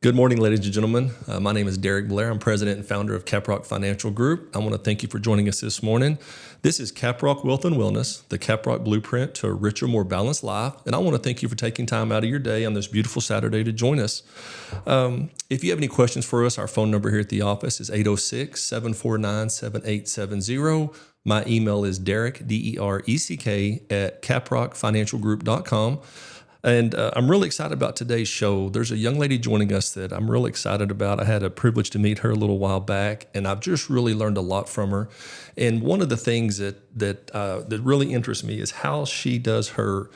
Good morning, ladies and gentlemen. My name is Dereck Blair. I'm president and founder of Caprock Financial Group. I want to thank you for joining us this morning. This is Caprock Wealth and Wellness, the Caprock blueprint to a richer, more balanced life. And I want to thank you for taking time out of your day on this beautiful Saturday to join us. If you have any questions for us, our phone number here at the office is 806-749-7870. My email is Dereck, D-E-R-E-C-K, at caprockfinancialgroup.com. And I'm really excited about today's show. There's a young lady joining us that I'm really excited about. I had a privilege to meet her a little while back, and I've just really learned a lot from her. And one of the things that really interests me is how she does her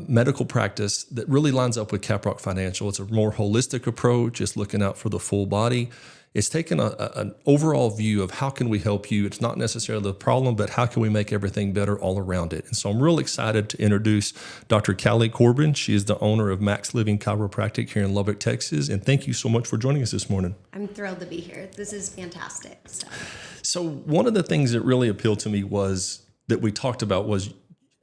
medical practice that really lines up with Caprock Financial. It's a more holistic approach. It's looking out for the full body. It's taking an overall view of how can we help you. It's not necessarily the problem, but how can we make everything better all around it. And so I'm really excited to introduce Dr. Kallie Corbin. She is the owner of MaxLiving Chiropractic here in Lubbock, Texas. And thank you so much for joining us this morning. I'm thrilled to be here. This is fantastic. So one of the things that really appealed to me was that we talked about was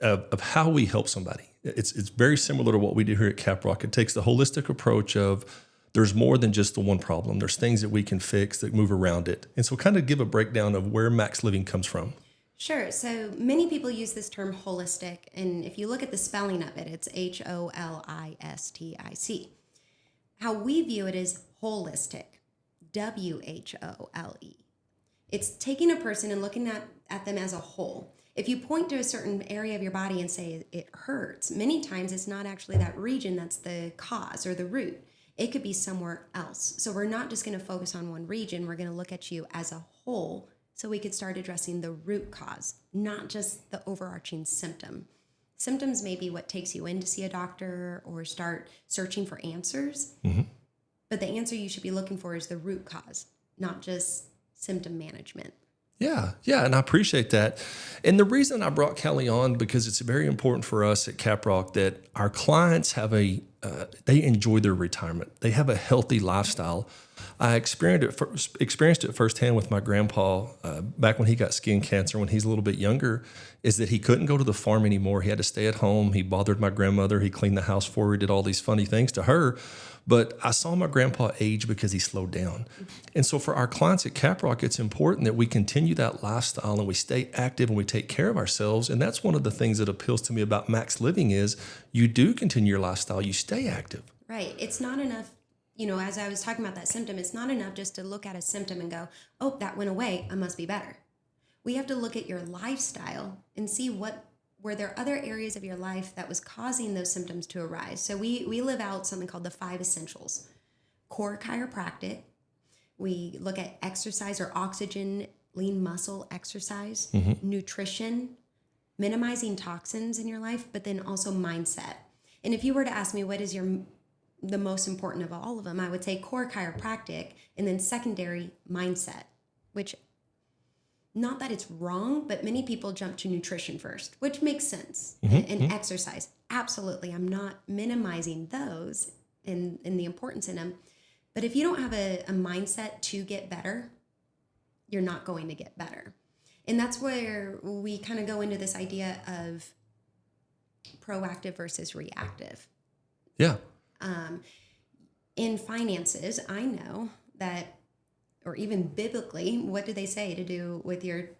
of how we help somebody. It's very similar to what we do here at Caprock. It takes the holistic approach of there's more than just the one problem. There's things that we can fix that move around it. And so kind of give a breakdown of where MaxLiving comes from. Sure. So many people use this term holistic. And if you look at the spelling of it, it's Holistic. How we view it is holistic, WHOLE. It's taking a person and looking at them as a whole. If you point to a certain area of your body and say it hurts, many times it's not actually that region that's the cause or the root. It could be somewhere else. So we're not just going to focus on one region. We're going to look at you as a whole so we could start addressing the root cause, not just the overarching symptom. Symptoms may be what takes you in to see a doctor or start searching for answers. Mm-hmm. But the answer you should be looking for is the root cause, not just symptom management. Yeah, and I appreciate that. And the reason I brought Kallie on, because it's very important for us at Caprock that our clients have they enjoy their retirement. They have a healthy lifestyle. I experienced it firsthand with my grandpa back when he got skin cancer when he's a little bit younger, is that he couldn't go to the farm anymore. He had to stay at home. He bothered my grandmother. He cleaned the house for her. He did all these funny things to her. But I saw my grandpa age because he slowed down. And so for our clients at Caprock, it's important that we continue that lifestyle and we stay active and we take care of ourselves. And that's one of the things that appeals to me about MaxLiving is you do continue your lifestyle, you stay active. Right. It's not enough, as I was talking about that symptom, it's not enough just to look at a symptom and go, oh, that went away, I must be better. We have to look at your lifestyle and see were there other areas of your life that was causing those symptoms to arise? So we live out something called the 5 essentials. Core chiropractic. We look at exercise or oxygen, lean muscle exercise, nutrition, minimizing toxins in your life, but then also mindset. And if you were to ask me what is the most important of all of them, I would say core chiropractic and then secondary mindset, which not that it's wrong, but many people jump to nutrition first, which makes sense. And exercise. Absolutely. I'm not minimizing those and the importance in them. But if you don't have a mindset to get better, you're not going to get better. And that's where we kind of go into this idea of proactive versus reactive. Yeah. In finances, I know that, or even biblically, what do they say to do with your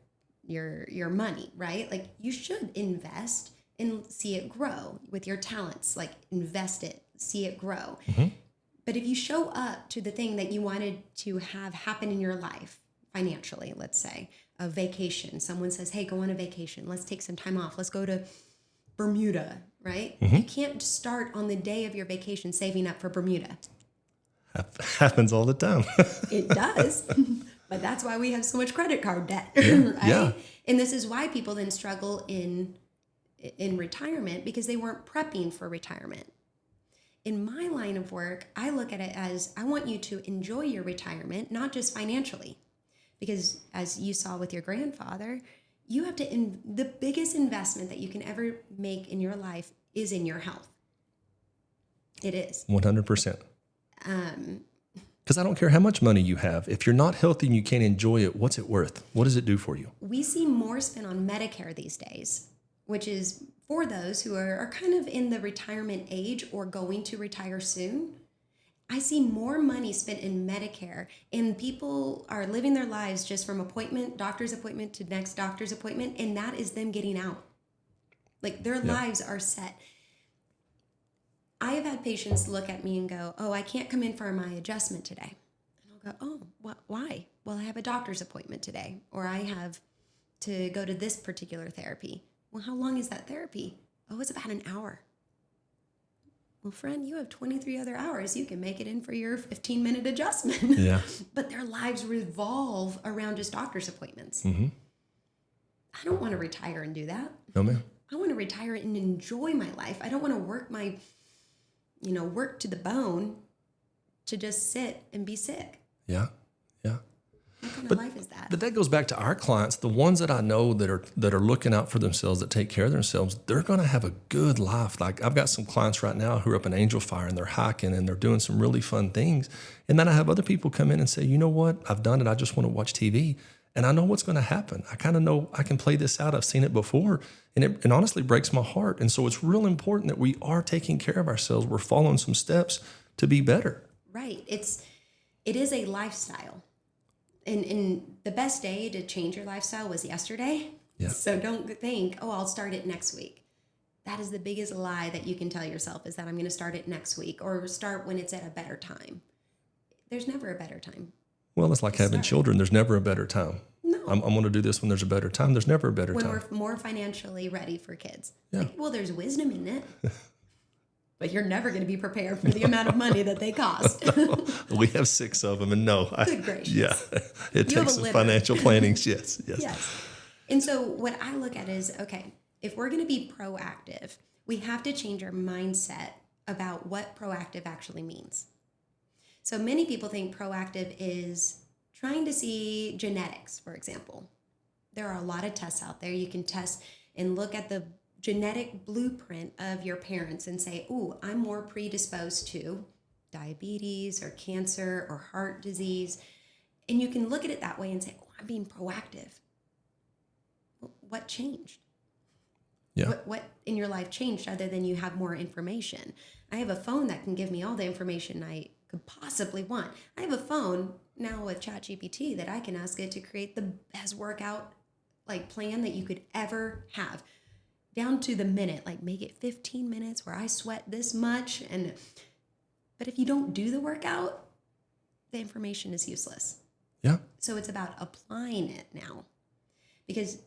money, right? Like you should invest and see it grow with your talents, like invest it, see it grow. Mm-hmm. But if you show up to the thing that you wanted to have happen in your life financially, let's say a vacation, someone says, hey, go on a vacation. Let's take some time off. Let's go to Bermuda, right? Mm-hmm. You can't start on the day of your vacation saving up for Bermuda. Happens all the time. It does. But that's why we have so much credit card debt, right? Yeah. And this is why people then struggle in retirement because they weren't prepping for retirement. In my line of work, I look at it as I want you to enjoy your retirement, not just financially. Because as you saw with your grandfather, you have to, the biggest investment that you can ever make in your life is in your health. It is. 100%. Because I don't care how much money you have. If you're not healthy and you can't enjoy it, what's it worth? What does it do for you? We see more spent on Medicare these days, which is for those who are kind of in the retirement age or going to retire soon. I see more money spent in Medicare, and people are living their lives just from doctor's appointment to next doctor's appointment, and that is them getting out. Like their lives are set. I have had patients look at me and go, "Oh, I can't come in for my adjustment today." And I'll go, "Oh, why?" "Well, I have a doctor's appointment today, or I have to go to this particular therapy." "Well, how long is that therapy?" "Oh, it's about an hour." "Well, friend, you have 23 other hours. You can make it in for your 15-minute adjustment." Yeah. But their lives revolve around just doctor's appointments. Mm-hmm. I don't want to retire and do that. No, ma'am. I want to retire and enjoy my life. I don't want to work to the bone to just sit and be sick. Yeah. Yeah. What kind of life is that? But that goes back to our clients, the ones that I know that are looking out for themselves, that take care of themselves. They're going to have a good life. Like I've got some clients right now who are up in Angel Fire and they're hiking and they're doing some really fun things. And then I have other people come in and say, "You know what? I've done it. I just want to watch TV. And I know what's going to happen. I kind of know I can play this out. I've seen it before." And it honestly breaks my heart. And so it's real important that we are taking care of ourselves. We're following some steps to be better. Right. It is a lifestyle. And the best day to change your lifestyle was yesterday. Yeah. So don't think, "Oh, I'll start it next week." That is the biggest lie that you can tell yourself, is that I'm going to start it next week or start when it's at a better time. There's never a better time. Well, it's like having children. There's never a better time. No. I'm going to do this when there's a better time. There's never a better When time. we're more financially ready for kids. Yeah. Well, there's wisdom in it. But you're never going to be prepared for the amount of money that they cost. We have 6 of them, and Good gracious. Yeah, it You have takes a some litter. financial planning. Yes. Yes. And so what I look at is, okay, if we're going to be proactive, we have to change our mindset about what proactive actually means. So many people think proactive is trying to see genetics, for example. There are a lot of tests out there. You can test and look at the genetic blueprint of your parents and say, "Ooh, I'm more predisposed to diabetes or cancer or heart disease." And you can look at it that way and say, "Oh, I'm being proactive." Well, what changed? Yeah. What in your life changed other than you have more information? I have a phone that can give me all the information I could possibly want. I have a phone now with ChatGPT that I can ask it to create the best workout plan that you could ever have, down to the minute. Like, make it 15 minutes where I sweat this much. But if you don't do the workout, the information is useless. Yeah. So it's about applying it now. Because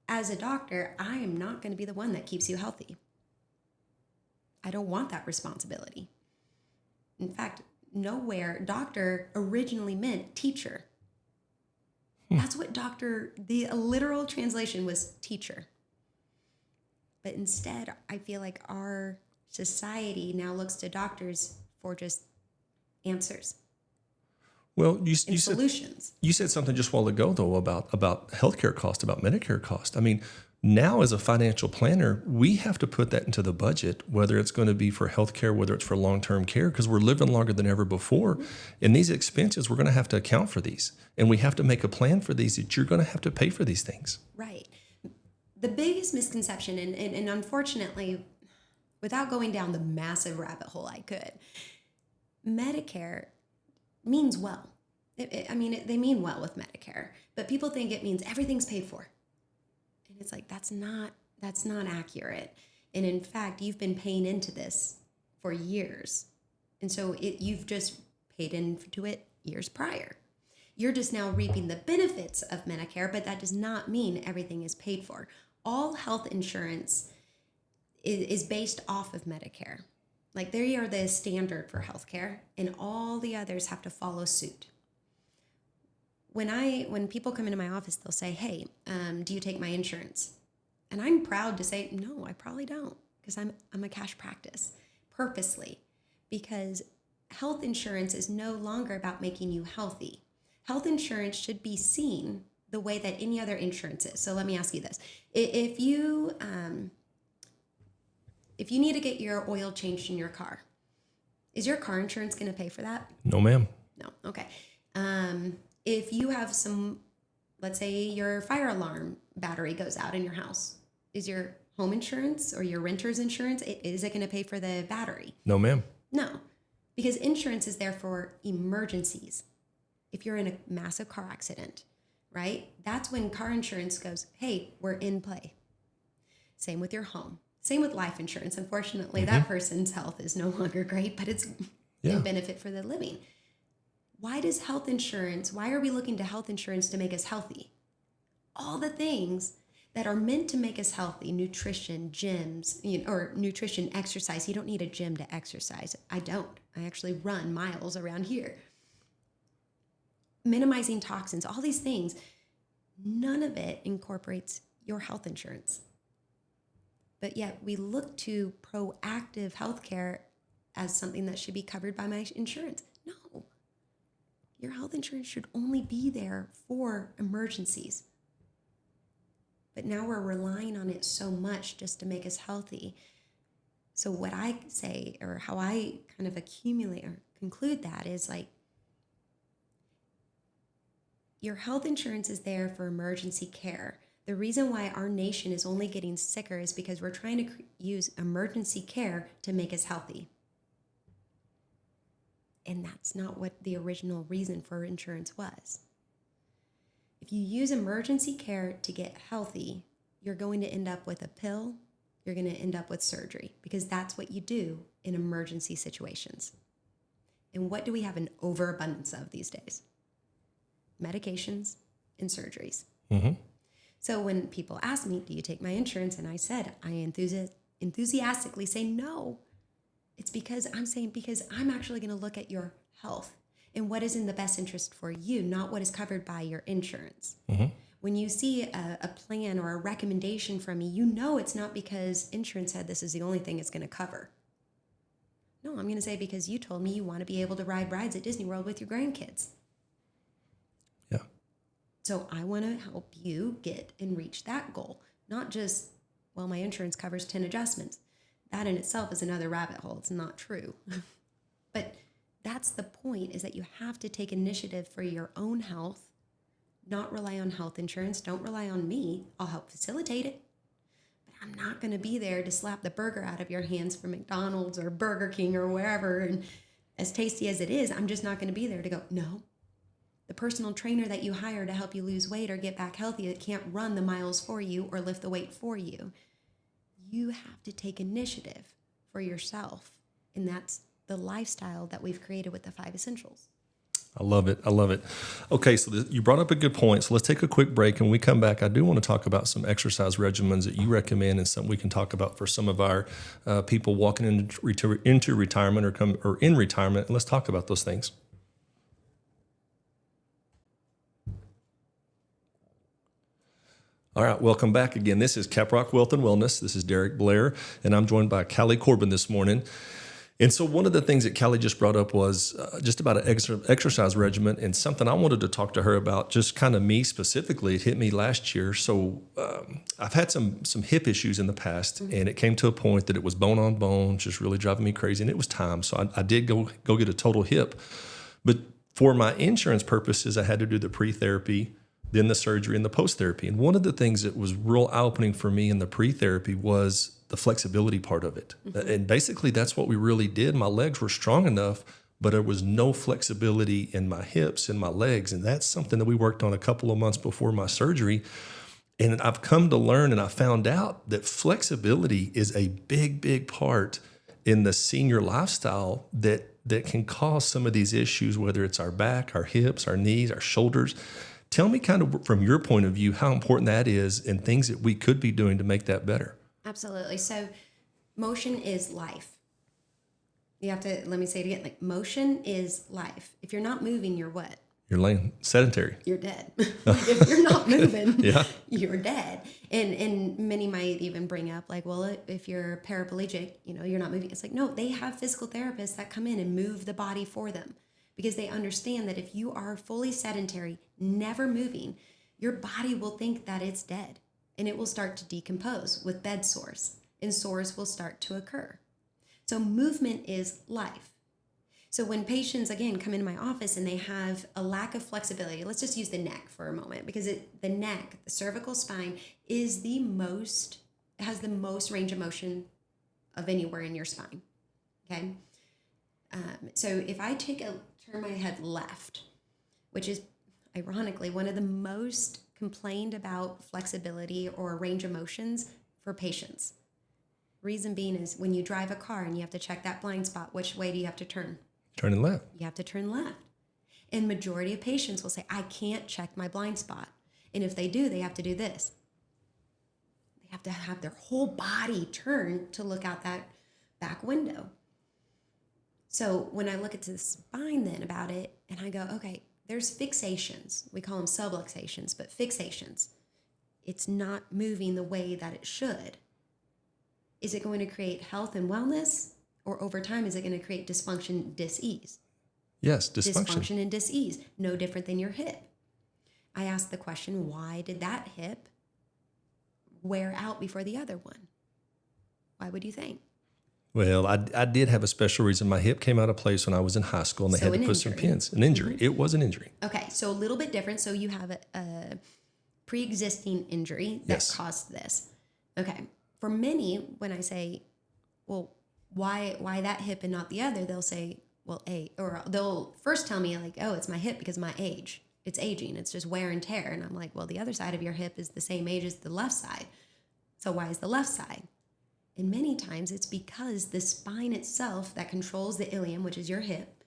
as a doctor, I am not going to be the one that keeps you healthy. I don't want that responsibility. In fact, nowhere, doctor originally meant teacher. That's what the literal translation was, teacher. But instead, I feel like our society now looks to doctors for just answers. Well, you solutions. You said something just a while ago, though, about healthcare cost, about Medicare cost. I mean, now as a financial planner, we have to put that into the budget, whether it's going to be for healthcare, whether it's for long-term care, because we're living longer than ever before. Mm-hmm. And these expenses, we're going to have to account for these. And we have to make a plan for these, that you're going to have to pay for these things. Right. The biggest misconception, and unfortunately, without going down the massive rabbit hole I could, Medicare means well. They mean well with Medicare, but people think it means everything's paid for. And it's like, that's not accurate. And in fact, you've been paying into this for years. And so you've just paid into it years prior. You're just now reaping the benefits of Medicare, but that does not mean everything is paid for. All health insurance is based off of Medicare. Like, they are the standard for healthcare, and all the others have to follow suit. When people come into my office, they'll say, "Hey, do you take my insurance?" And I'm proud to say, "No, I probably don't," because I'm a cash practice, purposely, because health insurance is no longer about making you healthy. Health insurance should be seen the way that any other insurance is. So let me ask you this: if you need to get your oil changed in your car, is your car insurance going to pay for that? No, ma'am. No. Okay. If you have let's say your fire alarm battery goes out in your house, is your home insurance or your renter's insurance, is it going to pay for the battery? No, ma'am. No. Because insurance is there for emergencies. If you're in a massive car accident, right? That's when car insurance goes, hey, we're in play. Same with your home. Same with life insurance. Unfortunately, that person's health is no longer great, but it's in benefit for the living. Why are we looking to health insurance to make us healthy? All the things that are meant to make us healthy, nutrition, gyms, or nutrition, exercise. You don't need a gym to exercise. I don't. I actually run miles around here. Minimizing toxins, all these things, none of it incorporates your health insurance. But yet we look to proactive healthcare as something that should be covered by my insurance. No. Your health insurance should only be there for emergencies. But now we're relying on it so much just to make us healthy. So what I say, or how I kind of accumulate or conclude that, is like, your health insurance is there for emergency care. The reason why our nation is only getting sicker is because we're trying to use emergency care to make us healthy. And that's not what the original reason for insurance was. If you use emergency care to get healthy, you're going to end up with a pill, you're going to end up with surgery, because that's what you do in emergency situations. And what do we have an overabundance of these days? Medications and surgeries. So when people ask me, do you take my insurance? And I said, I enthusiastically say no. It's because I'm actually going to look at your health and what is in the best interest for you, not what is covered by your insurance. When you see a plan or a recommendation from me, you know it's not because insurance said this is the only thing it's going to cover. No, I'm going to say because you told me you want to be able to ride rides at Disney World with your grandkids. Yeah. So I want to help you get and reach that goal, not just, well, my insurance covers 10 adjustments. That in itself is another rabbit hole. It's not true. But that's the point, is that you have to take initiative for your own health, not rely on health insurance. Don't rely on me. I'll help facilitate it. But I'm not going to be there to slap the burger out of your hands from McDonald's or Burger King or wherever. And as tasty as it is, I'm just not going to be there to go, no. The personal trainer that you hire to help you lose weight or get back healthy, that can't run the miles for you or lift the weight for you. You have to take initiative for yourself. And that's the lifestyle that we've created with the 5 essentials. I love it. I love it. Okay, so you brought up a good point. So let's take a quick break. And when we come back, I do want to talk about some exercise regimens that you recommend and something we can talk about for some of our people walking into retirement or in retirement. And let's talk about those things. All right, welcome back again. This is Caprock Wealth and Wellness. This is Dereck Blair, and I'm joined by Kallie Corbin this morning. And so one of the things that Kallie just brought up was just about an exercise regimen, and something I wanted to talk to her about, just kind of me specifically. It hit me last year. So I've had some hip issues in the past, and it came to a point that it was bone on bone, just really driving me crazy, and it was time. So I did go get a total hip. But for my insurance purposes, I had to do the pre-therapy, then the surgery, and the post-therapy. And one of the things that was real eye-opening for me in the pre-therapy was the flexibility part of it. And basically that's what we really did. My legs were strong enough, but there was no flexibility in my hips and my legs. And that's something that we worked on a couple of months before my surgery. And I've come to learn, and I found out that flexibility is a big, big part in the senior lifestyle that can cause some of these issues, whether it's our back, our hips, our knees, our shoulders. Tell me kind of from your point of view how important that is and things that we could be doing to make that better. Absolutely. So motion is life. You have to, let me say it again, like motion is life. If you're not moving, you're what? You're laying sedentary. You're dead. If you're not moving, yeah. You're dead. And many might even bring up like, well, if you're paraplegic, you're not moving. It's like, no, they have physical therapists that come in and move the body for them, because they understand that if you are fully sedentary, never moving, your body will think that it's dead. And it will start to decompose with bed sores, and sores will start to occur. So movement is life. So when patients, again, come into my office and they have a lack of flexibility, let's just use the neck for a moment, because the neck, the cervical spine, has the most range of motion of anywhere in your spine, okay? So if I turn my head left, which is ironically one of the most complained about flexibility or range of motions for patients. Reason being is when you drive a car and you have to check that blind spot, which way do you have to turn? Turning left. You have to turn left. And majority of patients will say, I can't check my blind spot. And if they do, they have to do this. They have to have their whole body turned to look out that back window. So when I look at the spine then about it, and I go, okay, there's fixations. We call them subluxations, but fixations. It's not moving the way that it should. Is it going to create health and wellness? Or over time, is it going to create dysfunction, dis-ease? Yes, dysfunction. Dysfunction and dis-ease, no different than your hip. I asked the question, why did that hip wear out before the other one? Why would you think? Well, I did have a special reason. My hip came out of place when I was in high school, and they had to put some pins. An injury. Mm-hmm. It was an injury. Okay, so a little bit different. So you have a pre-existing injury that caused this. Okay, for many, when I say, well, why that hip and not the other, they'll say, well, or they'll first tell me like, oh, it's my hip because of my age. It's aging. It's just wear and tear. And I'm like, well, the other side of your hip is the same age as the left side. So why is the left side? And many times it's because the spine itself that controls the ilium, which is your hip,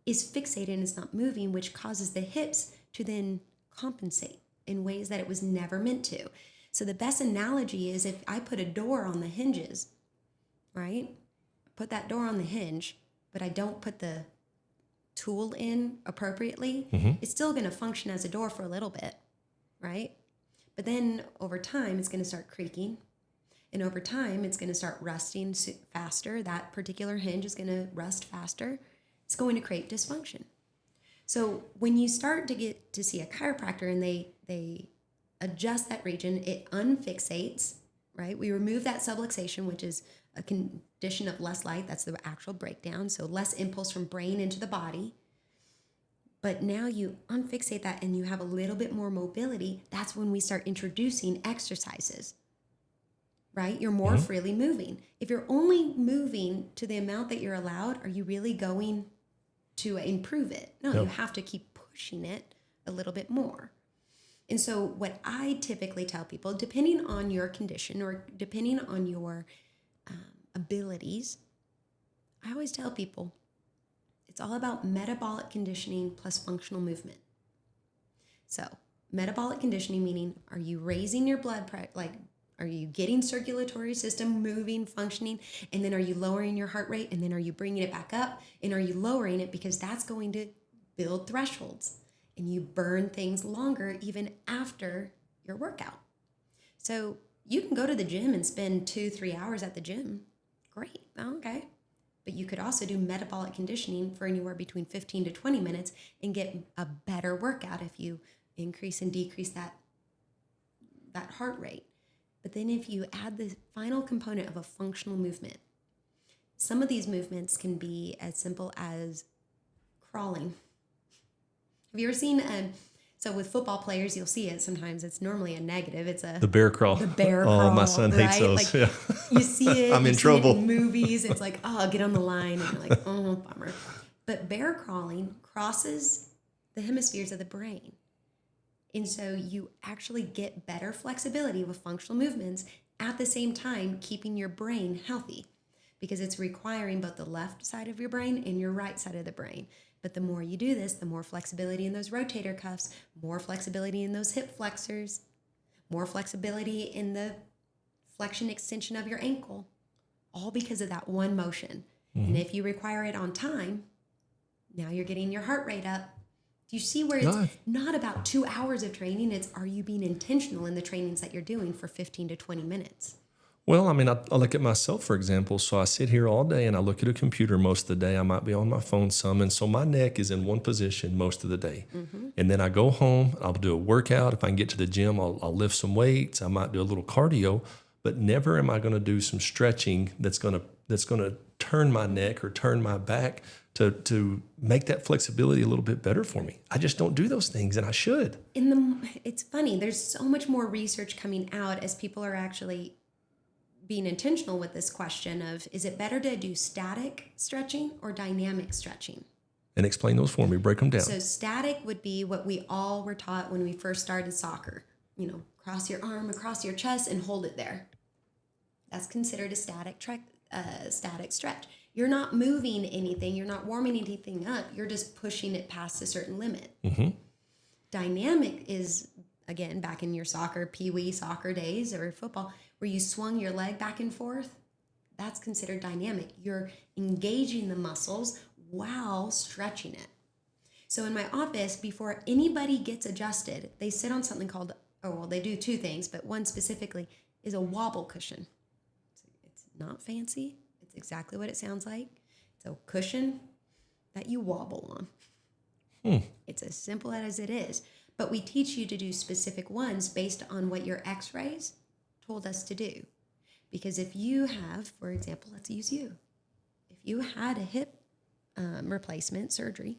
is fixated and it's not moving, which causes the hips to then compensate in ways that it was never meant to. So the best analogy is if I put a door on the hinges, right? Put that door on the hinge, but I don't put the tool in appropriately, it's still going to function as a door for a little bit, right? But then over time, it's going to start creaking. And over time, it's going to start rusting faster. That particular hinge is going to rust faster. It's going to create dysfunction. So when you start to get to see a chiropractor and they adjust that region, it unfixates, right? We remove that subluxation, which is a condition of less light. That's the actual breakdown. So less impulse from brain into the body. But now you unfixate that and you have a little bit more mobility. That's when we start introducing exercises, right? You're more freely moving. If you're only moving to the amount that you're allowed, are you really going to improve it? No, you have to keep pushing it a little bit more. And so what I typically tell people, depending on your condition or depending on your abilities, I always tell people it's all about metabolic conditioning plus functional movement. So metabolic conditioning meaning, are you raising your blood pressure? Like, are you getting circulatory system moving, functioning? And then are you lowering your heart rate? And then are you bringing it back up? And are you lowering it? Because that's going to build thresholds and you burn things longer even after your workout. So you can go to the gym and spend 2-3 hours at the gym. Great. Okay. But you could also do metabolic conditioning for anywhere between 15 to 20 minutes and get a better workout if you increase and decrease that heart rate. But then if you add the final component of a functional movement, some of these movements can be as simple as crawling. Have you ever seen, so with football players, you'll see it sometimes. It's normally a negative. It's the bear crawl. The bear crawl. Oh, my son hates those. Like, you see it. I'm in trouble. It in movies. It's like, oh, get on the line. And you're like, oh, bummer. But bear crawling crosses the hemispheres of the brain. And so you actually get better flexibility with functional movements at the same time keeping your brain healthy because it's requiring both the left side of your brain and your right side of the brain. But the more you do this, the more flexibility in those rotator cuffs, more flexibility in those hip flexors, more flexibility in the flexion extension of your ankle, all because of that one motion. And if you require it on time, now you're getting your heart rate up. Do you see where it's not about 2 hours of training? It's, are you being intentional in the trainings that you're doing for 15 to 20 minutes? Well, I mean, I look at myself, for example. So I sit here all day and I look at a computer most of the day. I might be on my phone some. And so my neck is in one position most of the day. And then I go home, I'll do a workout. If I can get to the gym, I'll lift some weights. I might do a little cardio, but never am I going to do some stretching that's going to turn my neck or turn my back to make that flexibility a little bit better for me. I just don't do those things, and I should. It's funny. There's so much more research coming out as people are actually being intentional with this question of, is it better to do static stretching or dynamic stretching? And explain those for me. Break them down. So static would be what we all were taught when we first started soccer. Cross your arm across your chest and hold it there. That's considered a static stretch. You're not moving anything. You're not warming anything up. You're just pushing it past a certain limit. Mm-hmm. Dynamic is, again, back in your pee-wee soccer days or football, where you swung your leg back and forth. That's considered dynamic. You're engaging the muscles while stretching it. So in my office, before anybody gets adjusted, they sit on something called, they do two things, but one specifically is a wobble cushion. It's not fancy. It's exactly what it sounds like. It's a cushion that you wobble on. It's as simple as it is. But we teach you to do specific ones based on what your x-rays told us to do. Because if you have, for example, let's use you. If you had a hip replacement surgery,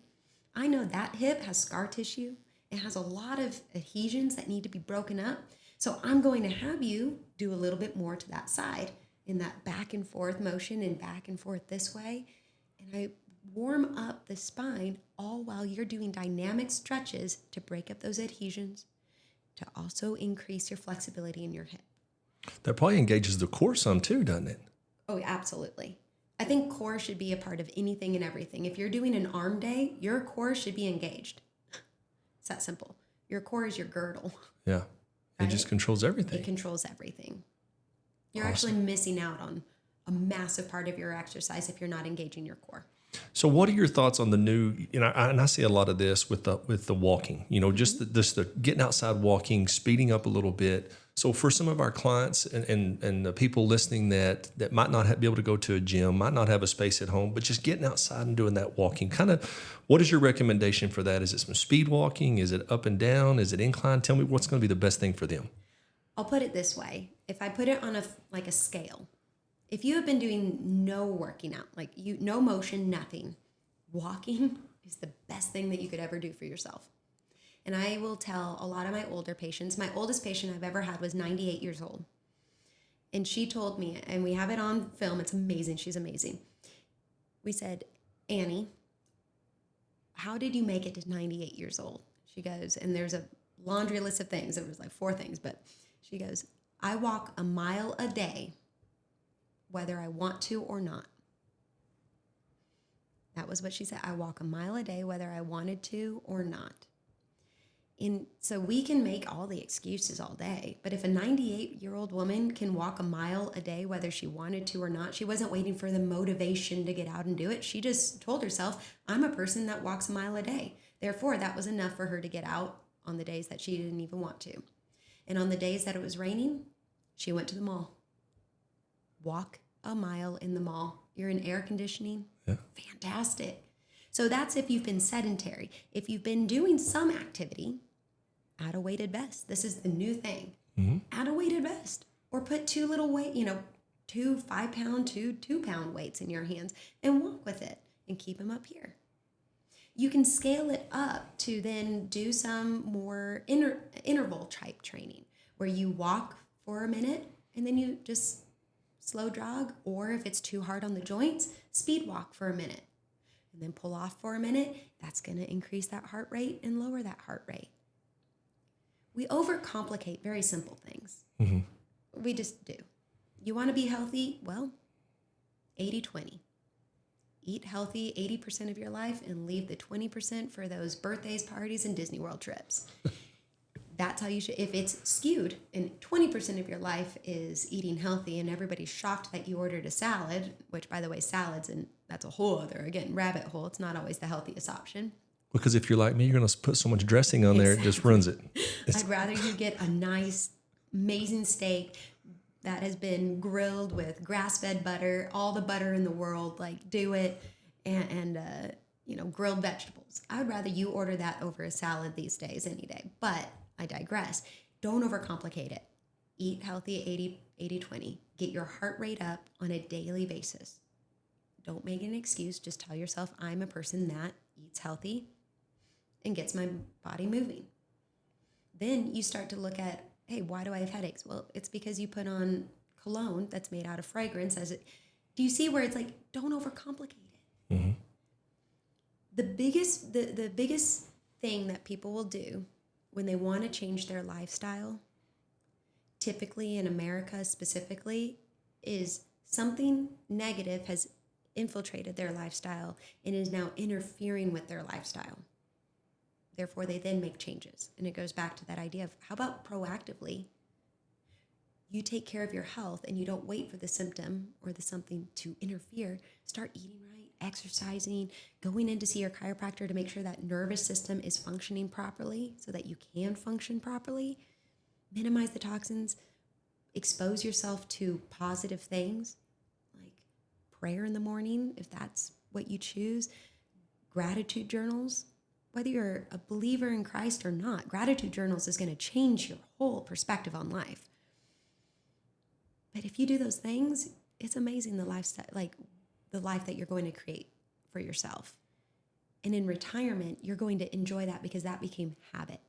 I know that hip has scar tissue. It has a lot of adhesions that need to be broken up. So I'm going to have you do a little bit more to that side in that back and forth motion and back and forth this way. And I warm up the spine all while you're doing dynamic stretches to break up those adhesions, to also increase your flexibility in your hip. That probably engages the core some too, doesn't it? Oh, absolutely. I think core should be a part of anything and everything. If you're doing an arm day, your core should be engaged. It's that simple. Your core is your girdle. Yeah. It just controls everything. It controls everything. You're actually missing out on a massive part of your exercise if you're not engaging your core. So what are your thoughts on the new, and I see a lot of this with the walking, just the getting outside walking, speeding up a little bit. So for some of our clients and the people listening that might not be able to go to a gym, might not have a space at home, but just getting outside and doing that walking, kind of, what is your recommendation for that? Is it some speed walking? Is it up and down? Is it incline? Tell me what's going to be the best thing for them. I'll put it this way. If I put it on a scale, if you have been doing no working out, no motion, nothing, walking is the best thing that you could ever do for yourself. And I will tell a lot of my older patients, my oldest patient I've ever had was 98 years old. And she told me, and we have it on film, it's amazing, she's amazing. We said, Annie, how did you make it to 98 years old? She goes, and there's a laundry list of things, there was 4 things, but she goes, I walk a mile a day, whether I want to or not. That was what she said. I walk a mile a day, whether I wanted to or not. And so we can make all the excuses all day, but if a 98-year-old woman can walk a mile a day, whether she wanted to or not, she wasn't waiting for the motivation to get out and do it. She just told herself, I'm a person that walks a mile a day. Therefore, that was enough for her to get out on the days that she didn't even want to. And on the days that it was raining, she went to the mall. Walk a mile in the mall. You're in air conditioning. Yeah. Fantastic. So that's if you've been sedentary. If you've been doing some activity, add a weighted vest. This is the new thing. Mm-hmm. Add a weighted vest, or put 2 little weight, 2 5-pound, 2 weights in your hands and walk with it and keep them up here. You can scale it up to then do some more interval type training where you walk for a minute and then you just slow jog, or if it's too hard on the joints, speed walk for a minute and then pull off for a minute. That's going to increase that heart rate and lower that heart rate. We overcomplicate very simple things. Mm-hmm. We just do. You want to be healthy? Well, 80-20. Eat healthy 80% of your life and leave the 20% for those birthdays, parties, and Disney World trips. That's how you should, if it's skewed and 20% of your life is eating healthy and everybody's shocked that you ordered a salad, which by the way, salads, and that's a whole other, again, rabbit hole. It's not always the healthiest option. Because if you're like me, you're going to put so much dressing on there, it just ruins it. I'd rather you get a nice, amazing steak that has been grilled with grass-fed butter, all the butter in the world, do it, and grilled vegetables. I would rather you order that over a salad these days any day. But I digress. Don't overcomplicate it. Eat healthy 80-20. Get your heart rate up on a daily basis. Don't make an excuse. Just tell yourself, I'm a person that eats healthy and gets my body moving. Then you start to look at, hey, why do I have headaches? Well, it's because you put on cologne that's made out of fragrance. Do you see where it's like, don't overcomplicate it? Mm-hmm. The biggest thing that people will do when they want to change their lifestyle, typically in America specifically, is something negative has infiltrated their lifestyle and is now interfering with their lifestyle. Therefore, they then make changes. And it goes back to that idea of, how about proactively you take care of your health and you don't wait for the symptom or the something to interfere. Start eating right, exercising, going in to see your chiropractor to make sure that nervous system is functioning properly so that you can function properly. Minimize the toxins. Expose yourself to positive things like prayer in the morning, if that's what you choose. Gratitude journals. Whether you're a believer in Christ or not, gratitude journals is going to change your whole perspective on life. But if you do those things, it's amazing the lifestyle, like the life that you're going to create for yourself. And in retirement, you're going to enjoy that because that became habit.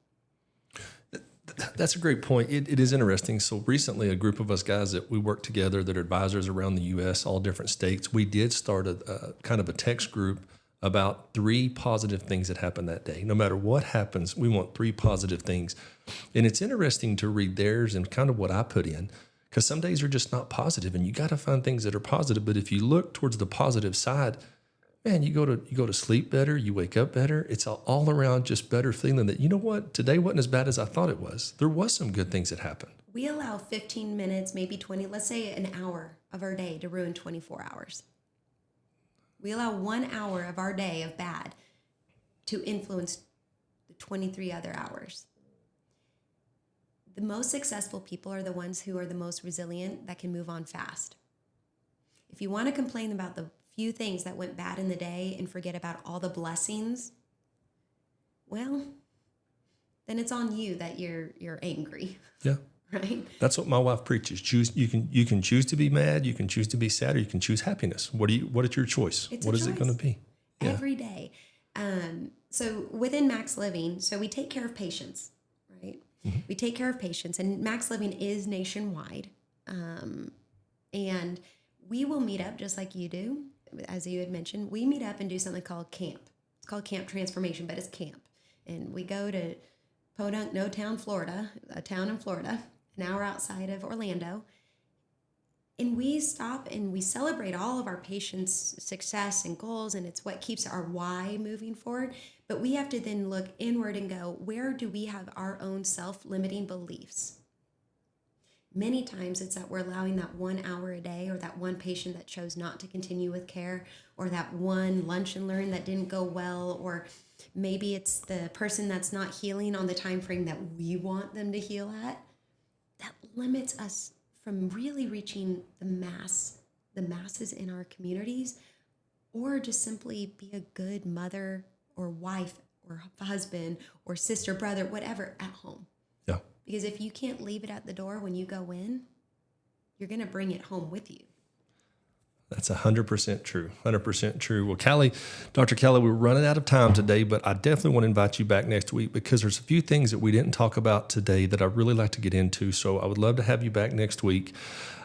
That's a great point. It is interesting. So recently, a group of us guys that we work together that are advisors around the U.S., all different states, we did start a kind of a text group about 3 positive things that happened that day. No matter what happens, we want 3 positive things. And it's interesting to read theirs and kind of what I put in, because some days are just not positive, and you got to find things that are positive. But if you look towards the positive side, man, you go to sleep better, you wake up better. It's all around just better feeling that, you know what, today wasn't as bad as I thought it was. There was some good things that happened. We allow 15 minutes, maybe 20, let's say an hour of our day to ruin 24 hours. We allow 1 hour of our day of bad to influence the 23 other hours. The most successful people are the ones who are the most resilient, that can move on fast. If you want to complain about the few things that went bad in the day and forget about all the blessings, well, then it's on you that you're angry. Yeah. Right? That's what my wife preaches. You can choose to be mad, you can choose to be sad, or you can choose happiness. What is your choice? What is it going to be? Yeah. Every day. So within MaxLiving, so we take care of patients, right? Mm-hmm. We take care of patients, and MaxLiving is nationwide. And we will meet up just like you do, as you had mentioned. We meet up and do something called camp. It's called Camp Transformation, but it's camp. And we go to Podunk, No Town, Florida, a town in Florida, an hour outside of Orlando. And we stop and we celebrate all of our patients' success and goals, and it's what keeps our why moving forward. But we have to then look inward and go, where do we have our own self-limiting beliefs? Many times it's that we're allowing that 1 hour a day, or that one patient that chose not to continue with care, or that one lunch and learn that didn't go well, or maybe it's the person that's not healing on the time frame that we want them to heal at. That limits us from really reaching the masses in our communities, or just simply be a good mother or wife or husband or sister, brother, whatever, at home. Yeah. Because if you can't leave it at the door when you go in, you're going to bring it home with you. That's 100% true. 100% true. Well, Dr. Kallie, we're running out of time today, but I definitely want to invite you back next week, because there's a few things that we didn't talk about today that I'd really like to get into. So I would love to have you back next week.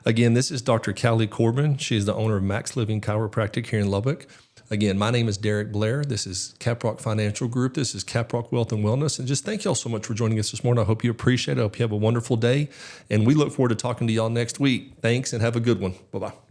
Again, this is Dr. Kallie Corbin. She is the owner of MaxLiving Chiropractic here in Lubbock. Again, my name is Dereck Blair. This is Caprock Financial Group. This is Caprock Wealth and Wellness. And just thank y'all so much for joining us this morning. I hope you appreciate it. I hope you have a wonderful day. And we look forward to talking to y'all next week. Thanks, and have a good one. Bye-bye.